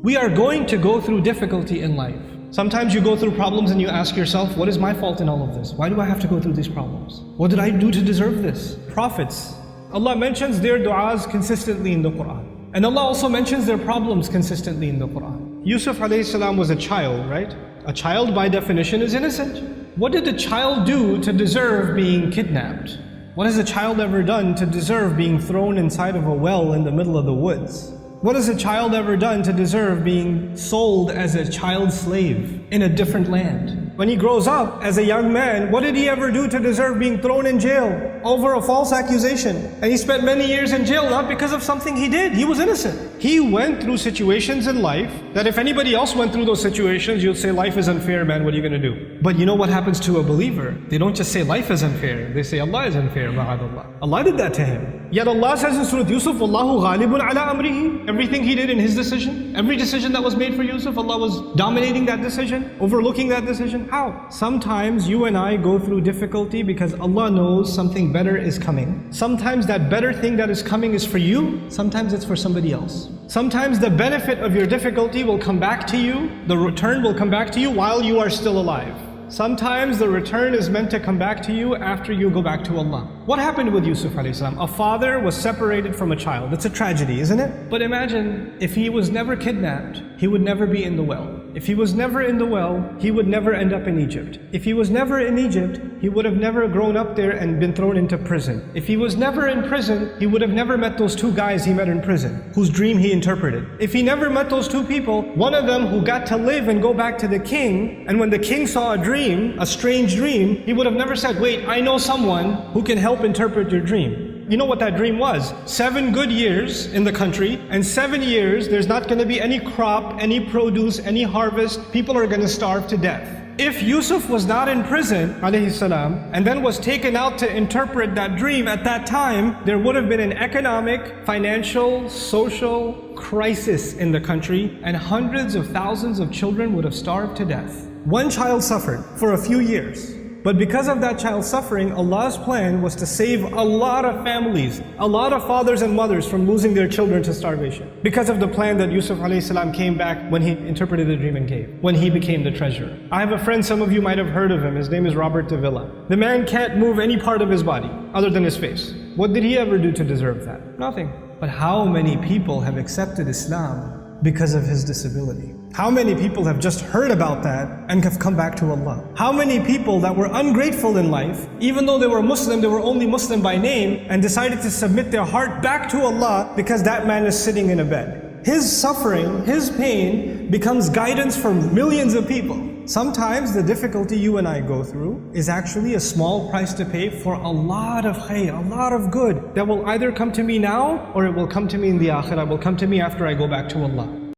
We are going to go through difficulty in life. Sometimes you go through problems and you ask yourself, what is my fault in all of this? Why do I have to go through these problems? What did I do to deserve this? Prophets, Allah mentions their du'as consistently in the Quran. And Allah also mentions their problems consistently in the Quran. Yusuf alayhi salam was a child, right? A child by definition is innocent. What did the child do to deserve being kidnapped? What has a child ever done to deserve being thrown inside of a well in the middle of the woods? What has a child ever done to deserve being sold as a child slave in a different land? When he grows up as a young man, what did he ever do to deserve being thrown in jail over a false accusation? And he spent many years in jail not because of something he did. He was innocent. He went through situations in life that if anybody else went through those situations, you'd say, life is unfair, man, what are you going to do? But you know what happens to a believer? They don't just say life is unfair, they say Allah is unfair, ma'adallah. Allah did that to him. Yet Allah says in Surah Yusuf, Wallahu ghalibun ala amrihi. Everything he did in his decision, every decision that was made for Yusuf, Allah was dominating that decision, overlooking that decision. How? Sometimes you and I go through difficulty because Allah knows something better is coming. Sometimes that better thing that is coming is for you, sometimes it's for somebody else. Sometimes the benefit of your difficulty will come back to you, the return will come back to you while you are still alive. Sometimes the return is meant to come back to you after you go back to Allah. What happened with Yusuf alayhi salam? A father was separated from a child. It's a tragedy, isn't it? But imagine if he was never kidnapped, he would never be in the well. If he was never in the well, he would never end up in Egypt. If he was never in Egypt, he would have never grown up there and been thrown into prison. If he was never in prison, he would have never met those two guys he met in prison, whose dream he interpreted. If he never met those two people, one of them who got to live and go back to the king, and when the king saw a dream, a strange dream, he would have never said, wait, I know someone who can help interpret your dream. You know what that dream was? 7 good years in the country, and 7 years there's not going to be any crop, any produce, any harvest. People are going to starve to death. If Yusuf was not in prison, alayhi salam, and then was taken out to interpret that dream at that time, there would have been an economic, financial, social crisis in the country, and hundreds of thousands of children would have starved to death. One child suffered for a few years. But because of that child suffering, Allah's plan was to save a lot of families, a lot of fathers and mothers from losing their children to starvation. Because of the plan that Yusuf alayhi salam came back when he interpreted the dream and gave, when he became the treasurer. I have a friend, some of you might have heard of him, his name is Robert de Villa. The man can't move any part of his body other than his face. What did he ever do to deserve that? Nothing. But how many people have accepted Islam because of his disability? How many people have just heard about that and have come back to Allah? How many people that were ungrateful in life, even though they were Muslim, they were only Muslim by name, and decided to submit their heart back to Allah because that man is sitting in a bed. His suffering, his pain becomes guidance for millions of people. Sometimes the difficulty you and I go through is actually a small price to pay for a lot of khair, a lot of good that will either come to me now or it will come to me in the akhirah, will come to me after I go back to Allah.